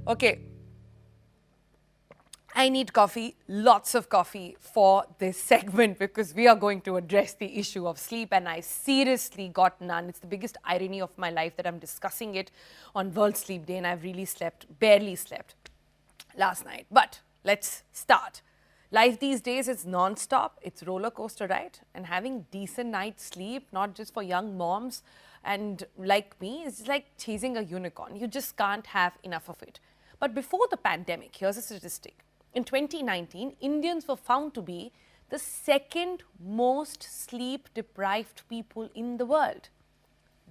Okay, I need coffee, lots of coffee for this segment because we are going to address the issue of sleep and I seriously got none. It's the biggest irony of my life that I'm discussing it on World Sleep Day and I've really barely slept last night. But let's start. Life these days is non-stop, it's roller coaster, right? And having decent night's sleep, not just for young moms and like me, is like chasing a unicorn. You just can't have enough of it. But before the pandemic, here's a statistic. In 2019, Indians were found to be the second most sleep-deprived people in the world.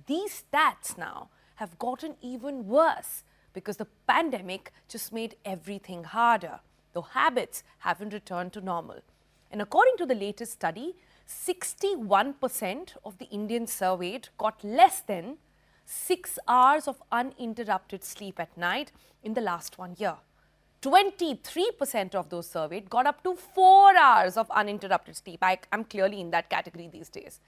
These stats now have gotten even worse because the pandemic just made everything harder, though habits haven't returned to normal. And according to the latest study, 61% of the Indians surveyed got less than 6 hours of uninterrupted sleep at night in the last 1 year. 23% of those surveyed got up to 4 hours of uninterrupted sleep. I'm clearly in that category these days.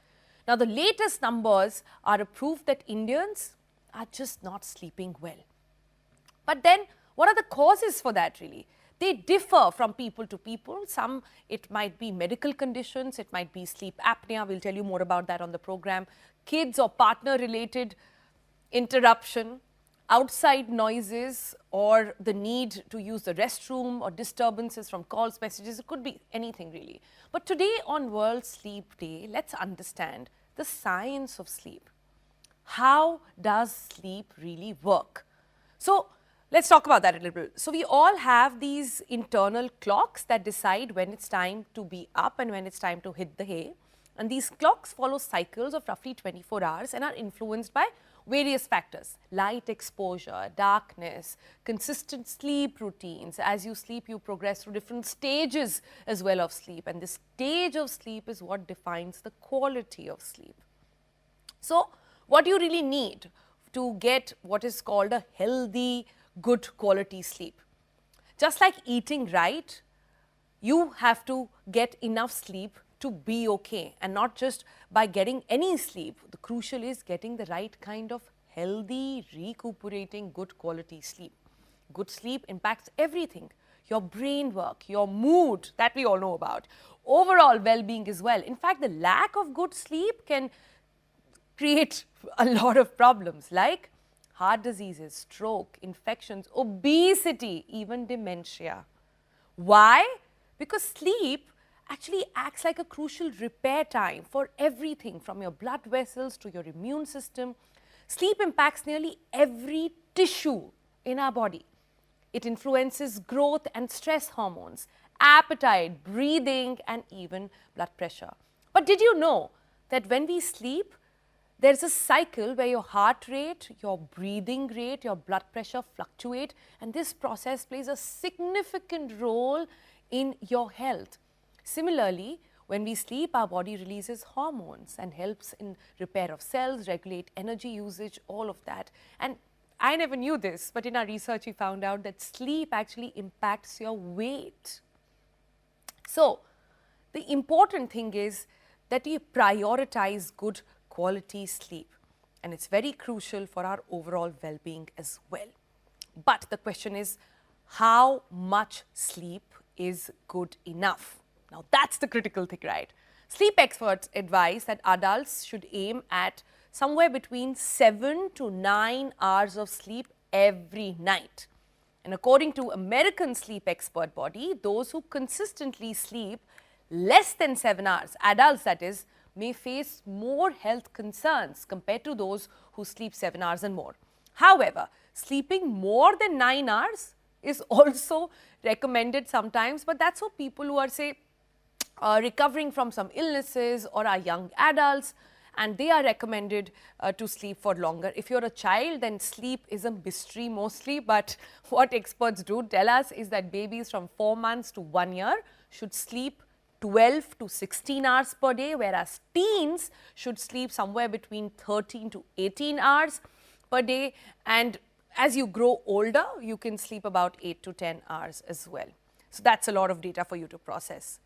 Now, the latest numbers are a proof that Indians are just not sleeping well. But then, what are the causes for that really? They differ from people to people. Some, it might be medical conditions, it might be sleep apnea. We'll tell you more about that on the program. Kids or partner-related interruption, outside noises or the need to use the restroom or disturbances from calls, messages, it could be anything really. But today on World Sleep Day, let's understand the science of sleep. How does sleep really work? So let's talk about that a little bit. So we all have these internal clocks that decide when it's time to be up and when it's time to hit the hay. And these clocks follow cycles of roughly 24 hours and are influenced by various factors: light exposure, darkness, consistent sleep routines. As you sleep, you progress through different stages as well of sleep. And this stage of sleep is what defines the quality of sleep. So what do you really need to get what is called a healthy, good quality sleep? Just like eating right, you have to get enough sleep to be okay, and not just by getting any sleep. The crucial is getting the right kind of healthy, recuperating, good quality sleep. Good sleep impacts everything: your brain work, your mood that we all know about, overall well-being as well. In fact, the lack of good sleep can create a lot of problems like heart diseases, stroke, infections, obesity, even dementia. Why? Because sleep actually acts like a crucial repair time for everything from your blood vessels to your immune system. Sleep impacts nearly every tissue in our body. It influences growth and stress hormones, appetite, breathing, and even blood pressure. But did you know that when we sleep, there's a cycle where your heart rate, your breathing rate, your blood pressure fluctuate, and this process plays a significant role in your health. Similarly, when we sleep, our body releases hormones and helps in repair of cells, regulate energy usage, all of that. And I never knew this, but in our research we found out that sleep actually impacts your weight. So the important thing is that we prioritize good quality sleep, and it's very crucial for our overall well-being as well. But the question is, how much sleep is good enough? Now that's the critical thing, right? Sleep experts advise that adults should aim at somewhere between 7 to 9 hours of sleep every night. And according to American sleep expert body, those who consistently sleep less than 7 hours, adults that is, may face more health concerns compared to those who sleep 7 hours and more. However, sleeping more than 9 hours is also recommended sometimes, but that's for people who are, say, recovering from some illnesses or are young adults, and they are recommended to sleep for longer. If you're a child, then sleep is a mystery mostly, but what experts do tell us is that babies from 4 months to 1 year should sleep 12 to 16 hours per day, whereas teens should sleep somewhere between 13 to 18 hours per day. And as you grow older, you can sleep about 8 to 10 hours as well. So that's a lot of data for you to process.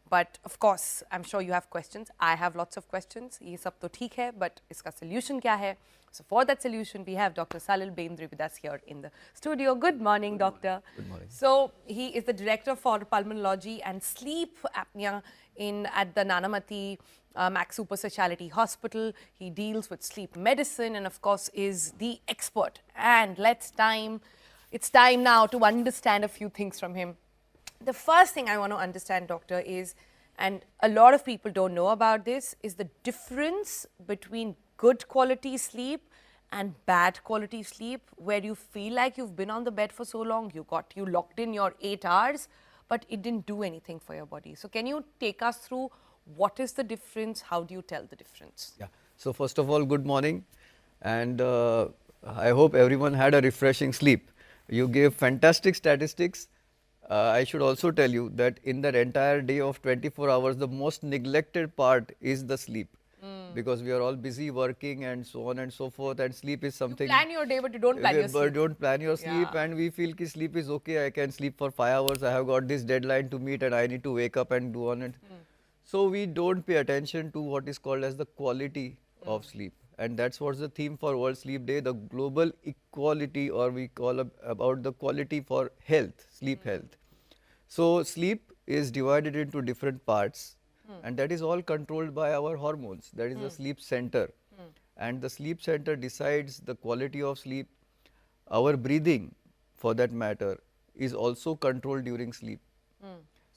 But of course, I'm sure you have questions. I have lots of questions. ये सब तो ठीक है, but इसका solution क्या है? So for that solution, we have Dr. Salil Bendre with us here in the studio. Good morning, doctor. Good morning. So he is the director for Pulmonology and Sleep Apnea at the Nanavati Max Super Speciality Hospital. He deals with sleep medicine and of course is the expert. And it's time now to understand a few things from him. The first thing I want to understand, doctor, is, and a lot of people don't know about this, is the difference between good quality sleep and bad quality sleep, where you feel like you've been on the bed for so long, you locked in your 8 hours, but it didn't do anything for your body. So can you take us through what is the difference? How do you tell the difference? Yeah. So first of all, good morning, and I hope everyone had a refreshing sleep. You gave fantastic statistics. I should also tell you that in that entire day of 24 hours, the most neglected part is the sleep. Because we are all busy working and so on and so forth, and sleep is something. You plan your day, but you don't plan your sleep. But don't plan your sleep, Yeah. and we feel that sleep is okay. I can sleep for 5 hours. I have got this deadline to meet, and I need to wake up and do on it. So we don't pay attention to what is called as the quality of sleep, and that's what's the theme for World Sleep Day: the global equality, or we call about the quality for health, sleep health. So sleep is divided into different parts, and that is all controlled by our hormones. That is the sleep center, and the sleep center decides the quality of sleep. Our breathing, for that matter, is also controlled during sleep.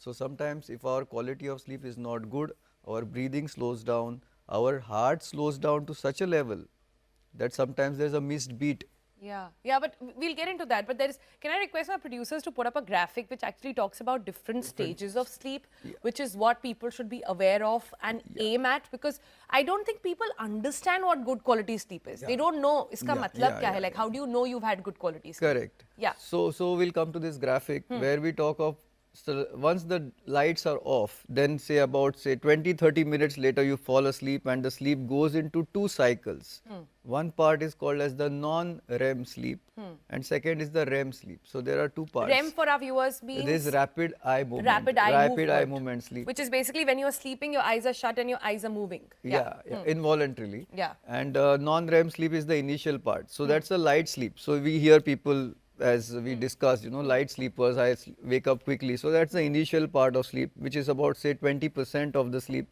So sometimes if our quality of sleep is not good, our breathing slows down, our heart slows down to such a level that sometimes there's a missed beat. Yeah, but we'll get into that. But can I request my producers to put up a graphic which actually talks about different stages of sleep, which is what people should be aware of and aim at, because I don't think people understand what good quality sleep is. They don't know iska matlab kya hai, like how do you know you've had good quality sleep? Correct. Yeah. So we'll come to this graphic where we talk of, so once the lights are off, then say 20-30 minutes later you fall asleep, and the sleep goes into 2 cycles. One part is called as the non-REM sleep, and second is the REM sleep. So there are 2 parts. REM for our viewers means This is rapid eye movement. Rapid eye movement sleep. Which is basically when you're sleeping, your eyes are shut and your eyes are moving. Involuntarily. Yeah. And non-REM sleep is the initial part. So that's a light sleep. So we hear people, as we discussed, light sleepers, I wake up quickly. So that's the initial part of sleep, which is about say 20% of the sleep.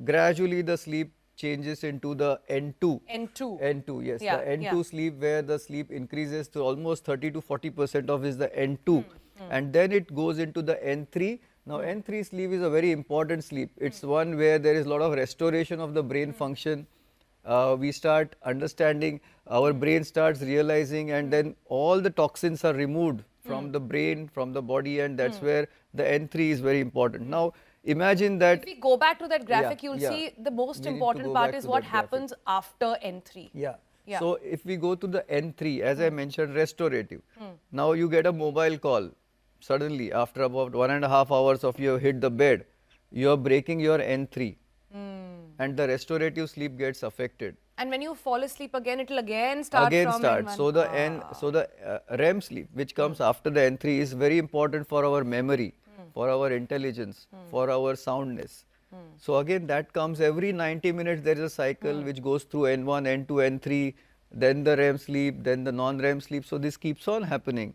Gradually the sleep changes into the N2. N2, yes. Yeah, the N2 sleep, where the sleep increases to almost 30 to 40% of is the N2. And then it goes into the N3. Now N3 sleep is a very important sleep. It's one where there is a lot of restoration of the brain function. We start understanding, our brain starts realizing, and then all the toxins are removed from the brain, from the body, and that's where the N3 is very important. Now imagine that. If we go back to that graphic, you'll see the most We need to important go part back is to what that graphic. happens after N3. Yeah. Yeah. So if we go to the N3, as I mentioned, restorative. Now you get a mobile call. Suddenly, after about 1.5 hours of you hit the bed, you are breaking your N3. And the restorative sleep gets affected. And when you fall asleep again, it will again start from N1. So the REM sleep, which comes after the N3, is very important for our memory, for our intelligence, for our soundness. So again, that comes every 90 minutes. There is a cycle which goes through N1, N2, N3, then the REM sleep, then the non-REM sleep. So this keeps on happening.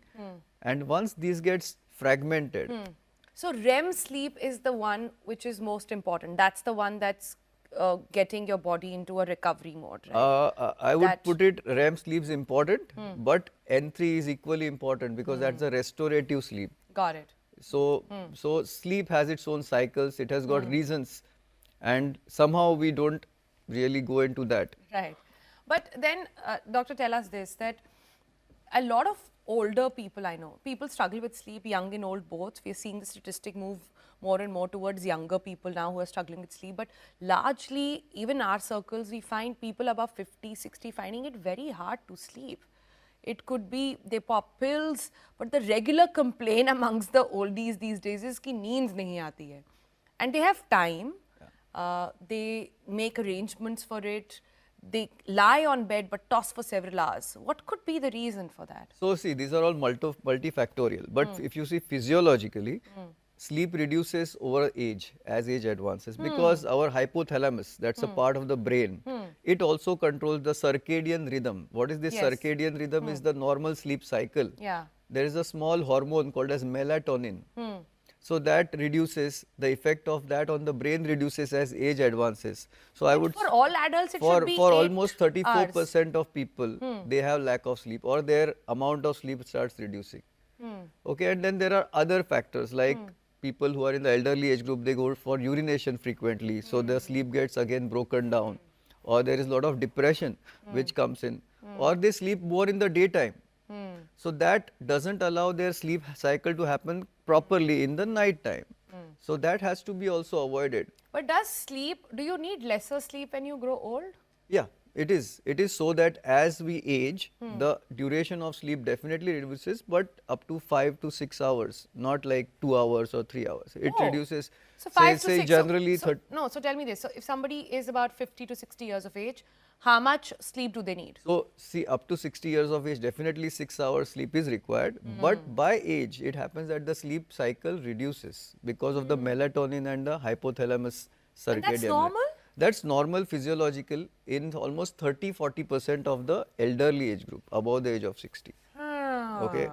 And once this gets fragmented. So REM sleep is the one which is most important. That's the one that's getting your body into a recovery mode, right? I would put it, REM sleep is important, but N3 is equally important because that's a restorative sleep. Got it. So sleep has its own cycles, it has got reasons, and somehow we don't really go into that. Right. But then, doctor, tell us this, that a lot of older people I know, people struggle with sleep, young and old both. We are seeing the statistic move more and more towards younger people now who are struggling with sleep. But largely, even our circles, we find people above 50, 60 finding it very hard to sleep. It could be they pop pills, but the regular complaint amongst the oldies these days is ki neend nahi aati hai. And they have time, they make arrangements for it, they lie on bed but toss for several hours. What could be the reason for that? So see, these are all multifactorial, but if you see physiologically, sleep reduces over age as age advances because our hypothalamus, that's a part of the brain, it also controls the circadian rhythm. What is this Yes. circadian rhythm? Is the normal sleep cycle. Yeah. There is a small hormone called as melatonin. So that reduces, the effect of that on the brain reduces as age advances. So I would For all adults, it for should be for 8 almost 34% hours. of people, they have lack of sleep or their amount of sleep starts reducing. Okay, and then there are other factors like people who are in the elderly age group, they go for urination frequently, so their sleep gets again broken down, or there is a lot of depression which comes in, or they sleep more in the daytime. So that doesn't allow their sleep cycle to happen properly in the night time. So that has to be also avoided. But does sleep, do you need lesser sleep when you grow old? Yeah, it is. It is so that as we age, the duration of sleep definitely reduces, but up to 5 to 6 hours, not like 2 hours or 3 hours. It Oh. reduces, So 5 to say 6. generally No, so tell me this. So if somebody is about 50 to 60 years of age, how much sleep do they need? So see, up to 60 years of age, definitely 6 hours sleep is required. But by age, it happens that the sleep cycle reduces because of the melatonin and the hypothalamus circadian. And that's normal? That's normal physiological in almost 30-40% of the elderly age group above the age of 60. Okay,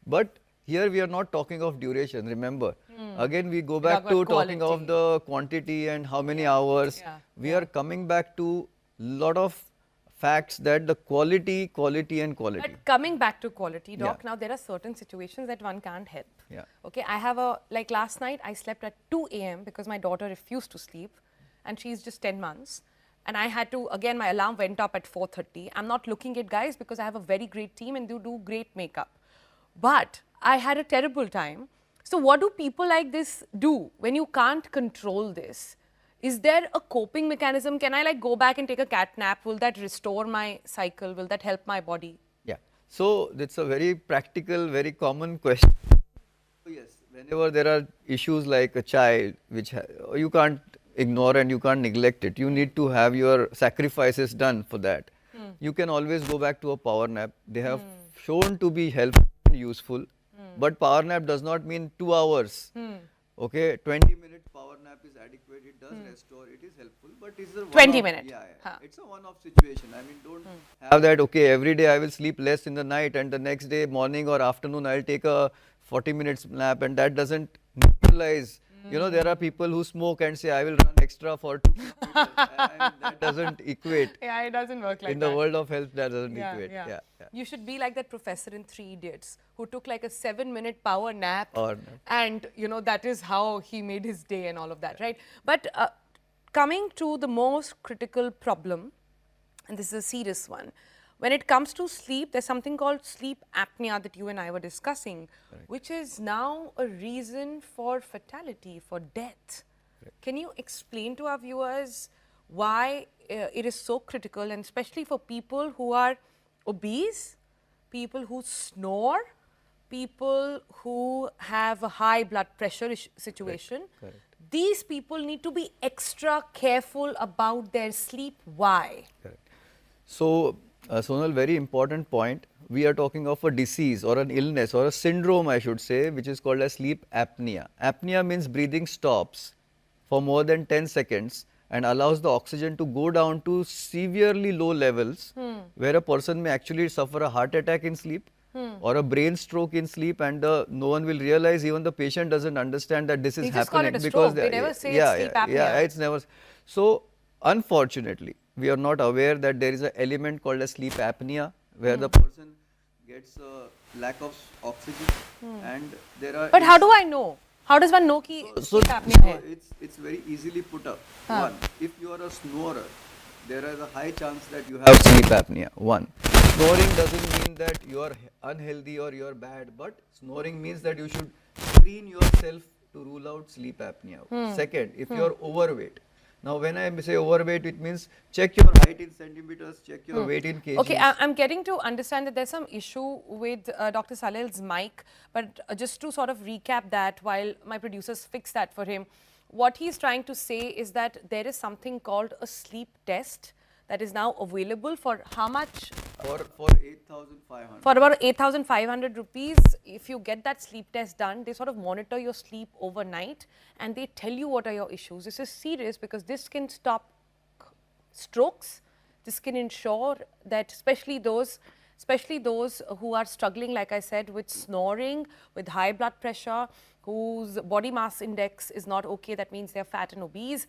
but here we are not talking of duration. Remember, again we go back talk to about talking of quality. the quantity and how many hours. Yeah. We are coming back to lot of facts that the quality and quality. But coming back to quality, Doc, now there are certain situations that one can't help. Yeah. Okay, I have like last night I slept at 2 a.m. because my daughter refused to sleep and she's just 10 months. And I had to, again, my alarm went up at 4:30. I'm not looking at guys because I have a very great team and they do great makeup. But I had a terrible time. So what do people like this do when you can't control this? Is there a coping mechanism? Can I like go back and take a cat nap? Will that restore my cycle? Will that help my body? Yeah. So that's a very practical, very common question. Yes, whenever there are issues like a child, which you can't ignore and you can't neglect it, you need to have your sacrifices done for that. You can always go back to a power nap. They have shown to be helpful and useful, but power nap does not mean 2 hours. Okay, 20-minute power nap is adequate. It does restore. It is helpful, but it's a 20 one-off- minute. Yeah, Huh. it's a one-off situation. I mean, don't have that. Okay, every day I will sleep less in the night, and the next day morning or afternoon I'll take a 40 minutes nap, and that doesn't neutralize. You know, there are people who smoke and say, I will run extra for 2 kilometers. And that doesn't equate. Yeah, it doesn't work like In that. the world of health, that doesn't Yeah, equate. yeah. Yeah. You should be like that professor in 3 Idiots who took like a 7-minute power nap Or- and you know that is how he made his day and all of that, right? But coming to the most critical problem, and this is a serious one, when it comes to sleep, there's something called sleep apnea that you and I were discussing, which is now a reason for fatality, for death. Can you explain to our viewers why it is so critical, and especially for people who are obese, people who snore, people who have a high blood pressure situation? Correct. These people need to be extra careful about their sleep. Why? Correct. So, Sonal, very important point. We are talking of a disease or an illness or a syndrome, I should say, which is called as sleep apnea. Apnea means breathing stops for more than 10 seconds and allows the oxygen to go down to severely low levels, where a person may actually suffer a heart attack in sleep or a brain stroke in sleep, and no one will realize, even the patient doesn't understand that this is They just call happening it a stroke. They never say it's sleep apnea. Yeah, it's never. So, unfortunately, we are not aware that there is an element called as sleep apnea, where the person gets a lack of oxygen, and there are. But how do I know? How does one know ki So, sleep apnea hai? it's very easily put up. One, if you are a snorer, there is a high chance that you have sleep apnea. One, snoring doesn't mean that you are unhealthy or you are bad, but snoring means that you should screen yourself to rule out sleep apnea. Second, if you are overweight. Now, when I say overweight, it means check your height in centimeters, check your weight in kgs. Okay, I'm getting to understand that there's some issue with Dr. Salil's mic, but just to sort of recap that while my producers fix that for him, what he's trying to say is that there is something called a sleep test that is now available for how much For 8,500. For about 8,500 rupees, if you get that sleep test done, they sort of monitor your sleep overnight and they tell you what are your issues. This is serious because this can stop strokes. This can ensure that especially those who are struggling, like I said, with snoring, with high blood pressure, whose body mass index is not okay, that means they're fat and obese.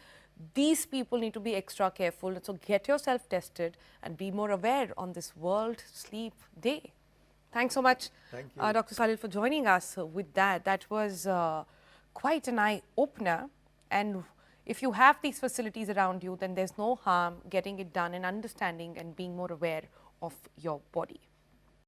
These people need to be extra careful. So get yourself tested and be more aware on this World Sleep Day. Thanks so much, Thank you. Dr. Salil, for joining us with that. That was quite an eye-opener. And if you have these facilities around you, then there's no harm getting it done and understanding and being more aware of your body.